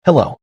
Hello.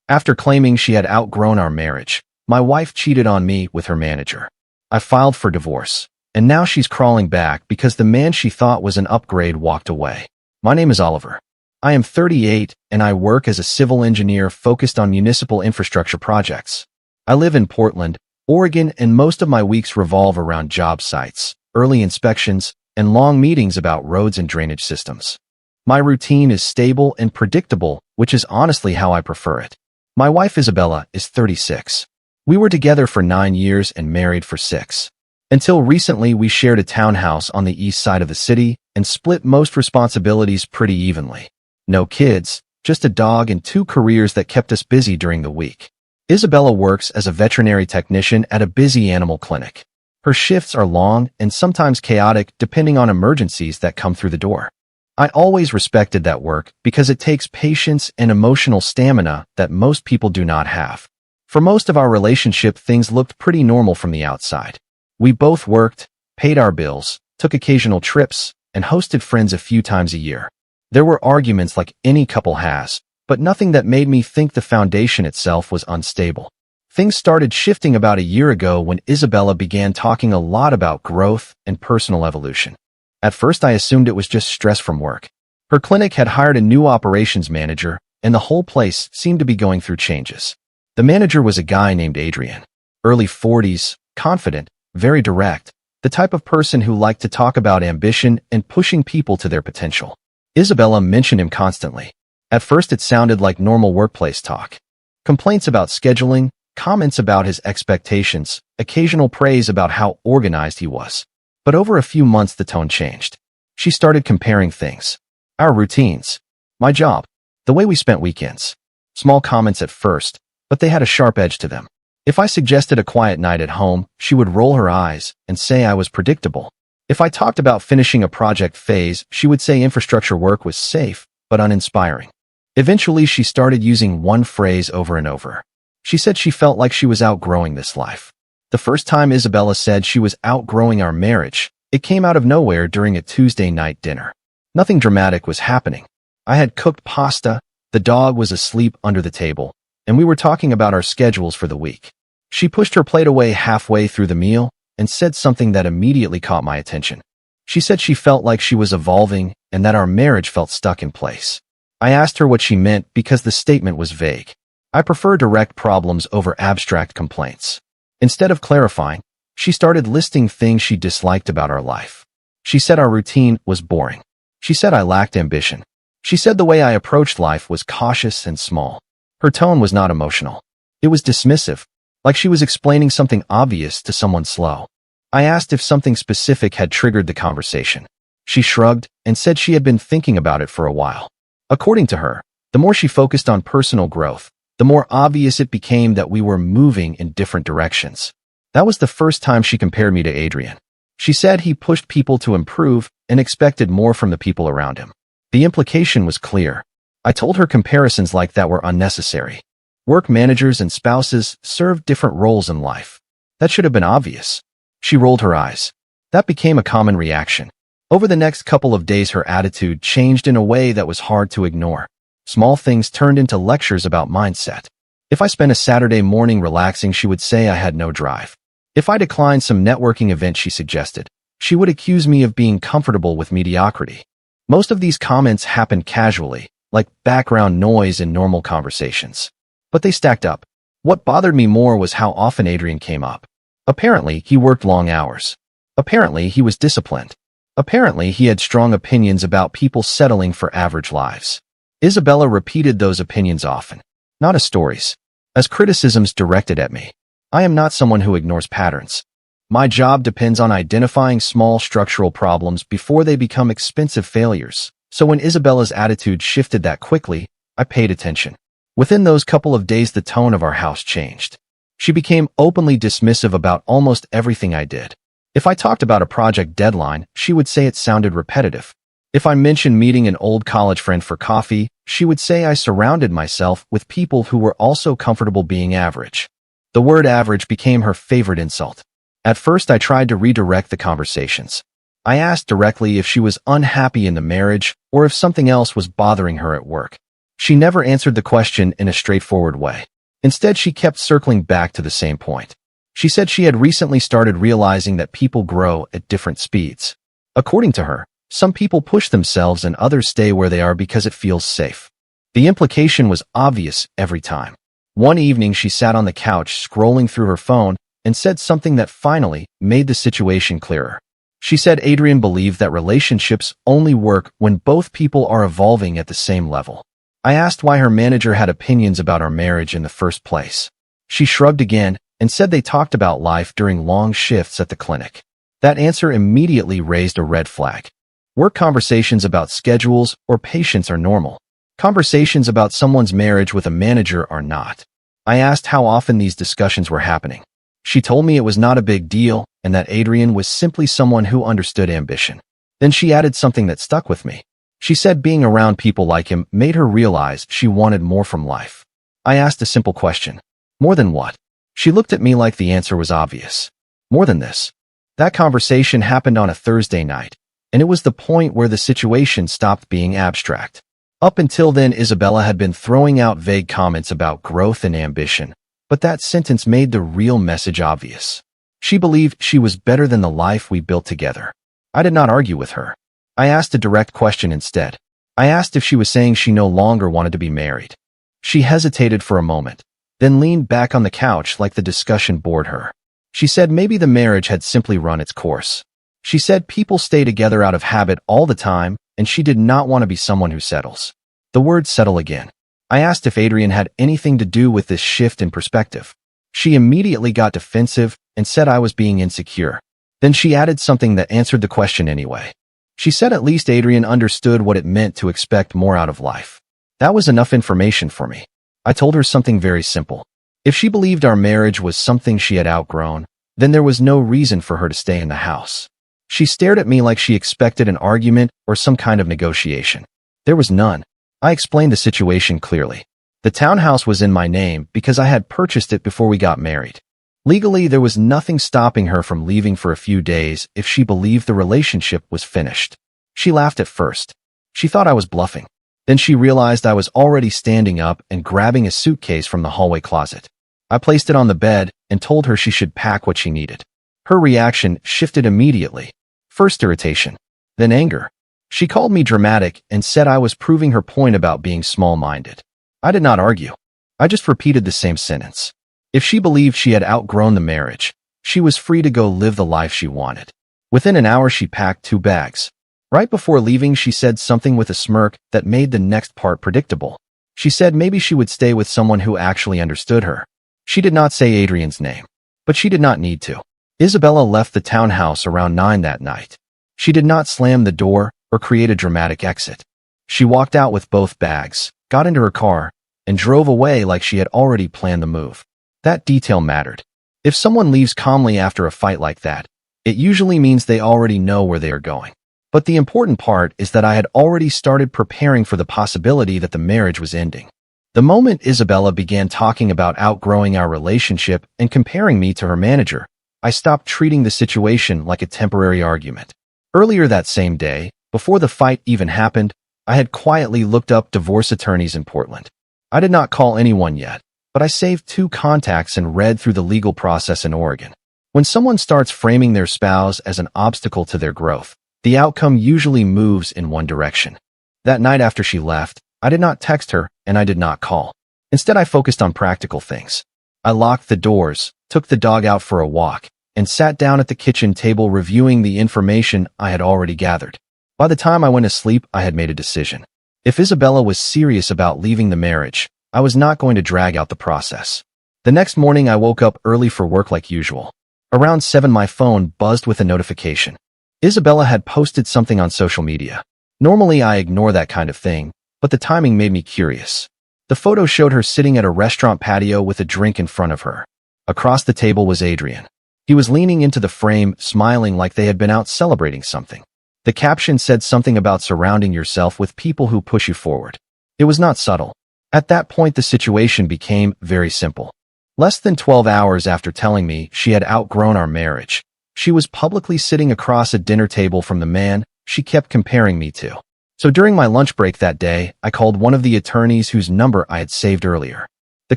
After claiming she had outgrown our marriage, my wife cheated on me with her manager. I filed for divorce, and now she's crawling back because the man she thought was an upgrade walked away. My name is Oliver. I am 38, and I work as a civil engineer focused on municipal infrastructure projects. I live in Portland, Oregon, and most of my weeks revolve around job sites, early inspections, and long meetings about roads and drainage systems. My routine is stable and predictable, which is honestly how I prefer it. My wife Isabella is 36. We were together for 9 years and married for 6. Until recently, we shared a townhouse on the east side of the city and split most responsibilities pretty evenly. No kids, just a dog and 2 careers that kept us busy during the week. Isabella works as a veterinary technician at a busy animal clinic. Her shifts are long and sometimes chaotic depending on emergencies that come through the door. I always respected that work because it takes patience and emotional stamina that most people do not have. For most of our relationship, things looked pretty normal from the outside. We both worked, paid our bills, took occasional trips, and hosted friends a few times a year. There were arguments like any couple has, but nothing that made me think the foundation itself was unstable. Things started shifting about a year ago when Isabella began talking a lot about growth and personal evolution. At first, I assumed it was just stress from work. Her clinic had hired a new operations manager, and the whole place seemed to be going through changes. The manager was a guy named Adrian. Early 40s, confident, very direct, the type of person who liked to talk about ambition and pushing people to their potential. Isabella mentioned him constantly. At first, it sounded like normal workplace talk. Complaints about scheduling, comments about his expectations, occasional praise about how organized he was. But over a few months, the tone changed. She started comparing things. Our routines. My job. The way we spent weekends. Small comments at first, but they had a sharp edge to them. If I suggested a quiet night at home, she would roll her eyes and say I was predictable. If I talked about finishing a project phase, she would say infrastructure work was safe, but uninspiring. Eventually, she started using one phrase over and over. She said she felt like she was outgrowing this life. The first time Isabella said she was outgrowing our marriage, it came out of nowhere during a Tuesday night dinner. Nothing dramatic was happening. I had cooked pasta, the dog was asleep under the table, and we were talking about our schedules for the week. She pushed her plate away halfway through the meal and said something that immediately caught my attention. She said she felt like she was evolving and that our marriage felt stuck in place. I asked her what she meant because the statement was vague. I prefer direct problems over abstract complaints. Instead of clarifying, she started listing things she disliked about our life. She said our routine was boring. She said I lacked ambition. She said the way I approached life was cautious and small. Her tone was not emotional. It was dismissive, like she was explaining something obvious to someone slow. I asked if something specific had triggered the conversation. She shrugged and said she had been thinking about it for a while. According to her, the more she focused on personal growth, the more obvious it became that we were moving in different directions. That was the first time she compared me to Adrian. She said he pushed people to improve and expected more from the people around him. The implication was clear. I told her comparisons like that were unnecessary. Work managers and spouses serve different roles in life. That should have been obvious. She rolled her eyes. That became a common reaction. Over the next couple of days, her attitude changed in a way that was hard to ignore. Small things turned into lectures about mindset. If I spent a Saturday morning relaxing, she would say I had no drive. If I declined some networking event she suggested, she would accuse me of being comfortable with mediocrity. Most of these comments happened casually, like background noise in normal conversations. But they stacked up. What bothered me more was how often Adrian came up. Apparently, he worked long hours. Apparently, he was disciplined. Apparently, he had strong opinions about people settling for average lives. Isabella repeated those opinions often, not as stories, as criticisms directed at me. I am not someone who ignores patterns. My job depends on identifying small structural problems before they become expensive failures. So when Isabella's attitude shifted that quickly, I paid attention. Within those couple of days, the tone of our house changed. She became openly dismissive about almost everything I did. If I talked about a project deadline, she would say it sounded repetitive. If I mentioned meeting an old college friend for coffee, she would say I surrounded myself with people who were also comfortable being average. The word average became her favorite insult. At first, I tried to redirect the conversations. I asked directly if she was unhappy in the marriage or if something else was bothering her at work. She never answered the question in a straightforward way. Instead, she kept circling back to the same point. She said she had recently started realizing that people grow at different speeds. According to her, some people push themselves and others stay where they are because it feels safe. The implication was obvious every time. One evening, she sat on the couch scrolling through her phone and said something that finally made the situation clearer. She said Adrian believed that relationships only work when both people are evolving at the same level. I asked why her manager had opinions about our marriage in the first place. She shrugged again and said they talked about life during long shifts at the clinic. That answer immediately raised a red flag. Work conversations about schedules or patients are normal. Conversations about someone's marriage with a manager are not. I asked how often these discussions were happening. She told me it was not a big deal and that Adrian was simply someone who understood ambition. Then she added something that stuck with me. She said being around people like him made her realize she wanted more from life. I asked a simple question. More than what? She looked at me like the answer was obvious. More than this. That conversation happened on a Thursday night, and it was the point where the situation stopped being abstract. Up until then, Isabella had been throwing out vague comments about growth and ambition, but that sentence made the real message obvious. She believed she was better than the life we built together. I did not argue with her. I asked a direct question instead. I asked if she was saying she no longer wanted to be married. She hesitated for a moment, then leaned back on the couch like the discussion bored her. She said maybe the marriage had simply run its course. She said people stay together out of habit all the time, and she did not want to be someone who settles. The word settle again. I asked if Adrian had anything to do with this shift in perspective. She immediately got defensive and said I was being insecure. Then she added something that answered the question anyway. She said at least Adrian understood what it meant to expect more out of life. That was enough information for me. I told her something very simple. If she believed our marriage was something she had outgrown, then there was no reason for her to stay in the house. She stared at me like she expected an argument or some kind of negotiation. There was none. I explained the situation clearly. The townhouse was in my name because I had purchased it before we got married. Legally, there was nothing stopping her from leaving for a few days if she believed the relationship was finished. She laughed at first. She thought I was bluffing. Then she realized I was already standing up and grabbing a suitcase from the hallway closet. I placed it on the bed and told her she should pack what she needed. Her reaction shifted immediately. First irritation, then anger. She called me dramatic and said I was proving her point about being small-minded. I did not argue. I just repeated the same sentence. If she believed she had outgrown the marriage, she was free to go live the life she wanted. Within an hour, she packed 2 bags. Right before leaving, she said something with a smirk that made the next part predictable. She said maybe she would stay with someone who actually understood her. She did not say Adrian's name, but she did not need to. Isabella left the townhouse around 9 that night. She did not slam the door or create a dramatic exit. She walked out with both bags, got into her car, and drove away like she had already planned the move. That detail mattered. If someone leaves calmly after a fight like that, it usually means they already know where they are going. But the important part is that I had already started preparing for the possibility that the marriage was ending. The moment Isabella began talking about outgrowing our relationship and comparing me to her manager, I stopped treating the situation like a temporary argument. Earlier that same day, before the fight even happened, I had quietly looked up divorce attorneys in Portland. I did not call anyone yet, but I saved 2 contacts and read through the legal process in Oregon. When someone starts framing their spouse as an obstacle to their growth, the outcome usually moves in one direction. That night after she left, I did not text her and I did not call. Instead, I focused on practical things. I locked the doors, took the dog out for a walk, and sat down at the kitchen table reviewing the information I had already gathered. By the time I went to sleep, I had made a decision. If Isabella was serious about leaving the marriage, I was not going to drag out the process. The next morning, I woke up early for work like usual. Around 7, my phone buzzed with a notification. Isabella had posted something on social media. Normally, I ignore that kind of thing, but the timing made me curious. The photo showed her sitting at a restaurant patio with a drink in front of her. Across the table was Adrian. He was leaning into the frame, smiling like they had been out celebrating something. The caption said something about surrounding yourself with people who push you forward. It was not subtle. At that point, the situation became very simple. Less than 12 hours after telling me she had outgrown our marriage, she was publicly sitting across a dinner table from the man she kept comparing me to. So during my lunch break that day, I called one of the attorneys whose number I had saved earlier. The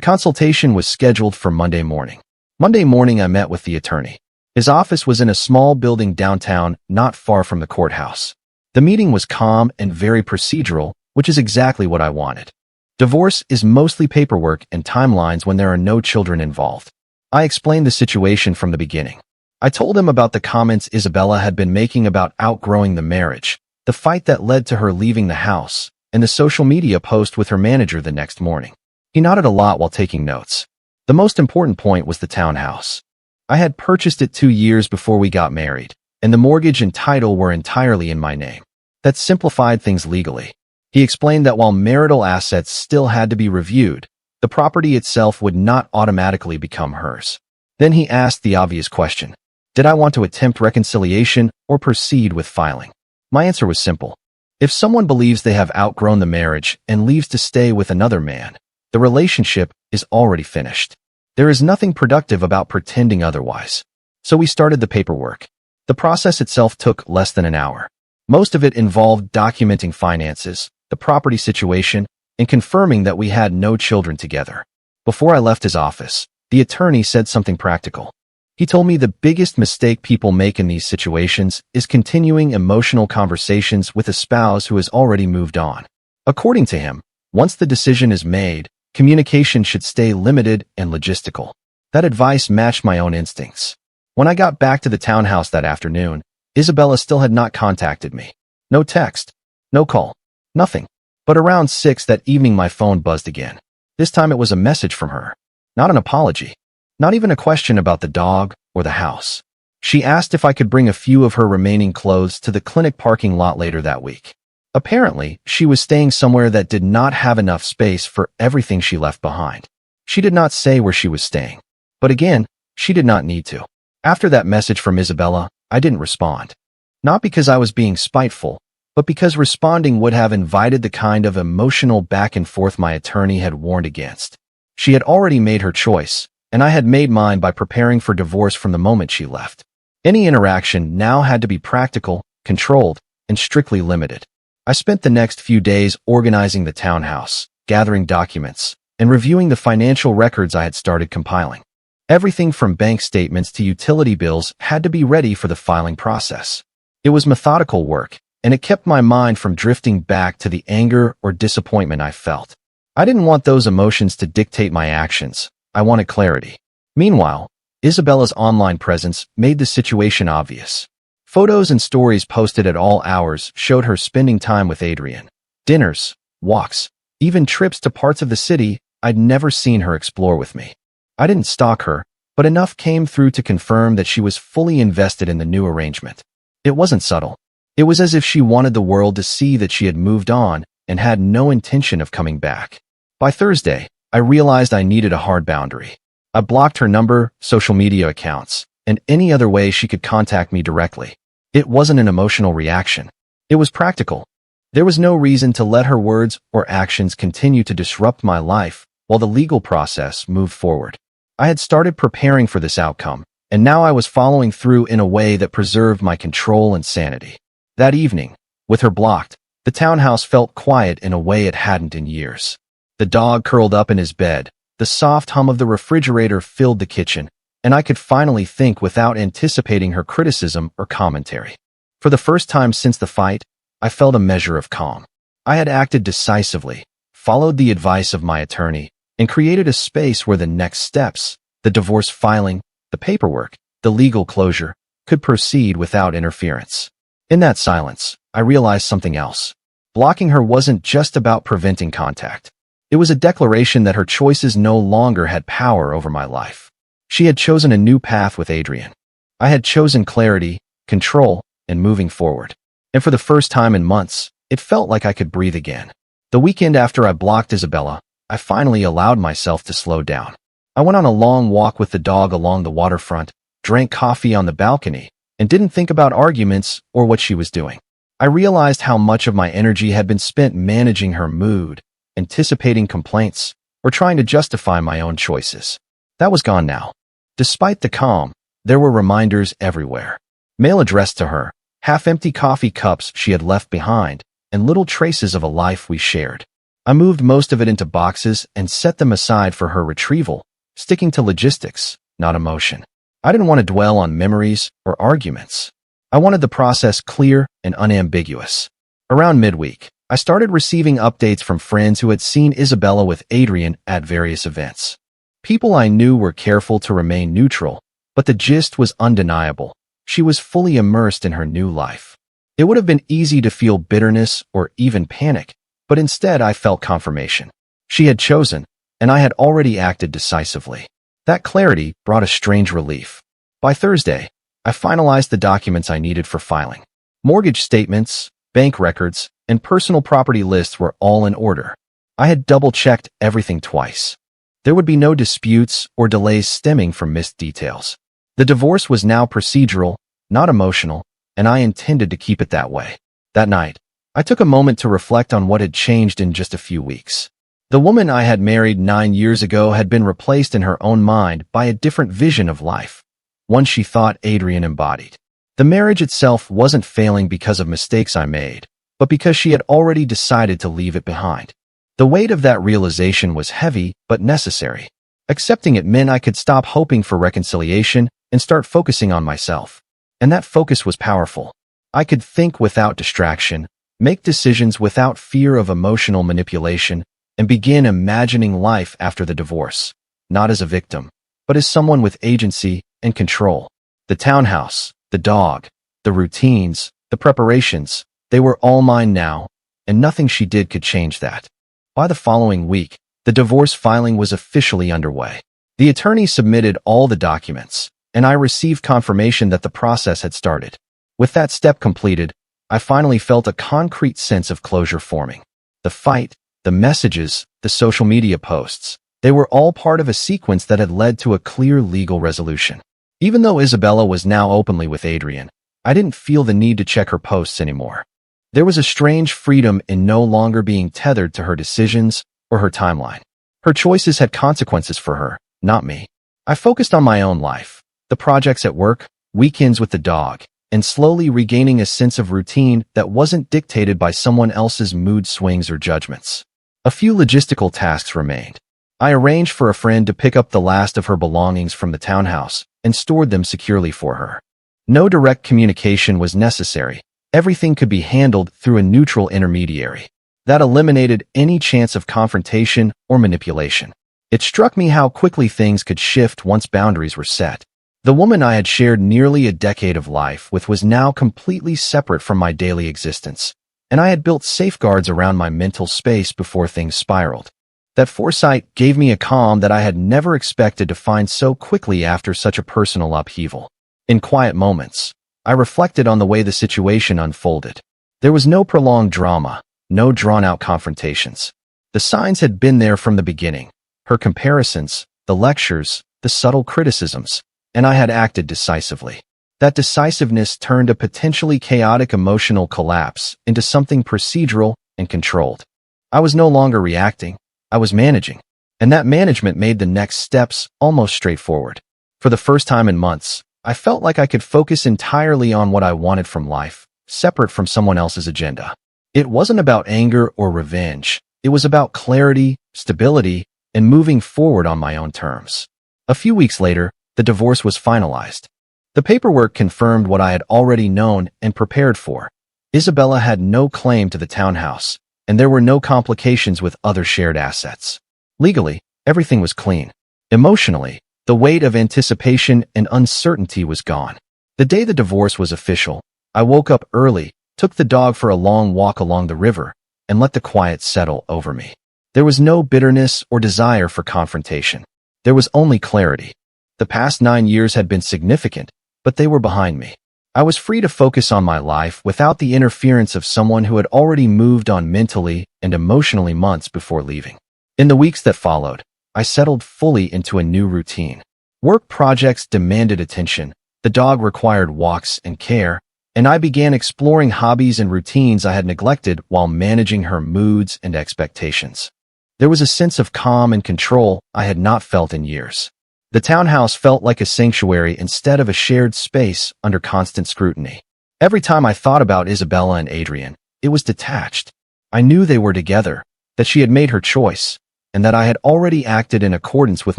consultation was scheduled for Monday morning. Monday morning, I met with the attorney. His office was in a small building downtown, not far from the courthouse. The meeting was calm and very procedural, which is exactly what I wanted. Divorce is mostly paperwork and timelines when there are no children involved. I explained the situation from the beginning. I told him about the comments Isabella had been making about outgrowing the marriage, the fight that led to her leaving the house, and the social media post with her manager the next morning. He nodded a lot while taking notes. The most important point was the townhouse. I had purchased it 2 years before we got married, and the mortgage and title were entirely in my name. That simplified things legally. He explained that while marital assets still had to be reviewed, the property itself would not automatically become hers. Then he asked the obvious question. Did I want to attempt reconciliation or proceed with filing? My answer was simple. If someone believes they have outgrown the marriage and leaves to stay with another man, the relationship is already finished. There is nothing productive about pretending otherwise. So we started the paperwork. The process itself took less than an hour. Most of it involved documenting finances, the property situation, and confirming that we had no children together. Before I left his office, the attorney said something practical. He told me the biggest mistake people make in these situations is continuing emotional conversations with a spouse who has already moved on. According to him, once the decision is made, communication should stay limited and logistical. That advice matched my own instincts. When I got back to the townhouse that afternoon, Isabella still had not contacted me. No text, no call, nothing. But around 6 that evening my phone buzzed again. This time it was a message from her. Not an apology. Not even a question about the dog or the house. She asked if I could bring a few of her remaining clothes to the clinic parking lot later that week. Apparently, she was staying somewhere that did not have enough space for everything she left behind. She did not say where she was staying. But again, she did not need to. After that message from Isabella, I didn't respond. Not because I was being spiteful, but because responding would have invited the kind of emotional back and forth my attorney had warned against. She had already made her choice, and I had made mine by preparing for divorce from the moment she left. Any interaction now had to be practical, controlled, and strictly limited. I spent the next few days organizing the townhouse, gathering documents, and reviewing the financial records I had started compiling. Everything from bank statements to utility bills had to be ready for the filing process. It was methodical work, and it kept my mind from drifting back to the anger or disappointment I felt. I didn't want those emotions to dictate my actions. I wanted clarity. Meanwhile, Isabella's online presence made the situation obvious. Photos and stories posted at all hours showed her spending time with Adrian. Dinners, walks, even trips to parts of the city I'd never seen her explore with me. I didn't stalk her, but enough came through to confirm that she was fully invested in the new arrangement. It wasn't subtle. It was as if she wanted the world to see that she had moved on and had no intention of coming back. By Thursday, I realized I needed a hard boundary. I blocked her number, social media accounts, and any other way she could contact me directly. It wasn't an emotional reaction. It was practical. There was no reason to let her words or actions continue to disrupt my life while the legal process moved forward. I had started preparing for this outcome, and now I was following through in a way that preserved my control and sanity. That evening, with her blocked, the townhouse felt quiet in a way it hadn't in years. The dog curled up in his bed, the soft hum of the refrigerator filled the kitchen, and I could finally think without anticipating her criticism or commentary. For the first time since the fight, I felt a measure of calm. I had acted decisively, followed the advice of my attorney, and created a space where the next steps, the divorce filing, the paperwork, the legal closure, could proceed without interference. In that silence, I realized something else. Blocking her wasn't just about preventing contact. It was a declaration that her choices no longer had power over my life. She had chosen a new path with Adrian. I had chosen clarity, control, and moving forward. And for the first time in months, it felt like I could breathe again. The weekend after I blocked Isabella, I finally allowed myself to slow down. I went on a long walk with the dog along the waterfront, drank coffee on the balcony, and didn't think about arguments or what she was doing. I realized how much of my energy had been spent managing her mood, anticipating complaints, or trying to justify my own choices. That was gone now. Despite the calm, there were reminders everywhere. Mail addressed to her, half-empty coffee cups she had left behind, and little traces of a life we shared. I moved most of it into boxes and set them aside for her retrieval, sticking to logistics, not emotion. I didn't want to dwell on memories or arguments. I wanted the process clear and unambiguous. Around midweek, I started receiving updates from friends who had seen Isabella with Adrian at various events. People I knew were careful to remain neutral, but the gist was undeniable. She was fully immersed in her new life. It would have been easy to feel bitterness or even panic, but instead I felt confirmation. She had chosen, and I had already acted decisively. That clarity brought a strange relief. By Thursday, I finalized the documents I needed for filing. Mortgage statements, bank records, and personal property lists were all in order. I had double-checked everything twice. There would be no disputes or delays stemming from missed details. The divorce was now procedural, not emotional, and I intended to keep it that way. That night, I took a moment to reflect on what had changed in just a few weeks. The woman I had married 9 years ago had been replaced in her own mind by a different vision of life, one she thought Adrian embodied. The marriage itself wasn't failing because of mistakes I made, but because she had already decided to leave it behind. The weight of that realization was heavy but necessary. Accepting it meant I could stop hoping for reconciliation and start focusing on myself. And that focus was powerful. I could think without distraction, make decisions without fear of emotional manipulation, and begin imagining life after the divorce, not as a victim, but as someone with agency and control. The townhouse, the dog, the routines, the preparations, they were all mine now, and nothing she did could change that. By the following week, the divorce filing was officially underway. The attorney submitted all the documents, and I received confirmation that the process had started. With that step completed, I finally felt a concrete sense of closure forming. The fight, the messages, the social media posts, they were all part of a sequence that had led to a clear legal resolution. Even though Isabella was now openly with Adrian, I didn't feel the need to check her posts anymore. There was a strange freedom in no longer being tethered to her decisions or her timeline. Her choices had consequences for her, not me. I focused on my own life, the projects at work, weekends with the dog, and slowly regaining a sense of routine that wasn't dictated by someone else's mood swings or judgments. A few logistical tasks remained. I arranged for a friend to pick up the last of her belongings from the townhouse and stored them securely for her. No direct communication was necessary. Everything could be handled through a neutral intermediary. That eliminated any chance of confrontation or manipulation. It struck me how quickly things could shift once boundaries were set. The woman I had shared nearly a decade of life with was now completely separate from my daily existence, and I had built safeguards around my mental space before things spiraled. That foresight gave me a calm that I had never expected to find so quickly after such a personal upheaval. In quiet moments, I reflected on the way the situation unfolded. There was no prolonged drama, no drawn-out confrontations. The signs had been there from the beginning. Her comparisons, the lectures, the subtle criticisms, and I had acted decisively. That decisiveness turned a potentially chaotic emotional collapse into something procedural and controlled. I was no longer reacting, I was managing, and that management made the next steps almost straightforward. For the first time in months, I felt like I could focus entirely on what I wanted from life, separate from someone else's agenda. It wasn't about anger or revenge. It was about clarity, stability, and moving forward on my own terms. A few weeks later, the divorce was finalized. The paperwork confirmed what I had already known and prepared for. Isabella had no claim to the townhouse, and there were no complications with other shared assets. Legally, everything was clean. Emotionally, the weight of anticipation and uncertainty was gone. The day the divorce was official, I woke up early, took the dog for a long walk along the river, and let the quiet settle over me. There was no bitterness or desire for confrontation. There was only clarity. The past 9 years had been significant, but they were behind me. I was free to focus on my life without the interference of someone who had already moved on mentally and emotionally months before leaving. In the weeks that followed, I settled fully into a new routine. Work projects demanded attention, the dog required walks and care, and I began exploring hobbies and routines I had neglected while managing her moods and expectations. There was a sense of calm and control I had not felt in years. The townhouse felt like a sanctuary instead of a shared space under constant scrutiny. Every time I thought about Isabella and Adrian, it was detached. I knew they were together, that she had made her choice, and that I had already acted in accordance with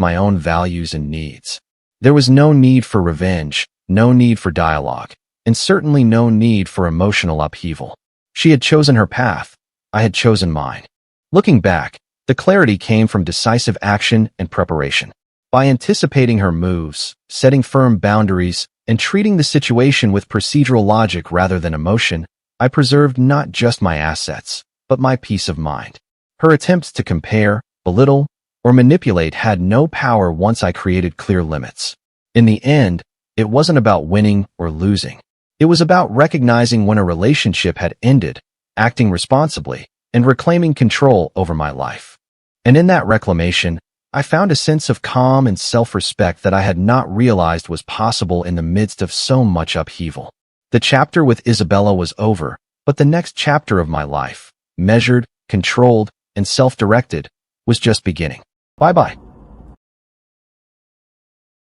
my own values and needs. There was no need for revenge, no need for dialogue, and certainly no need for emotional upheaval. She had chosen her path. I had chosen mine. Looking back, the clarity came from decisive action and preparation. By anticipating her moves, setting firm boundaries, and treating the situation with procedural logic rather than emotion, I preserved not just my assets, but my peace of mind. Her attempts to compare, belittle, or manipulate had no power once I created clear limits. In the end, it wasn't about winning or losing. It was about recognizing when a relationship had ended, acting responsibly, and reclaiming control over my life. And in that reclamation, I found a sense of calm and self-respect that I had not realized was possible in the midst of so much upheaval. The chapter with Isabella was over, but the next chapter of my life, measured, controlled, and self-directed, was just beginning. Bye-bye.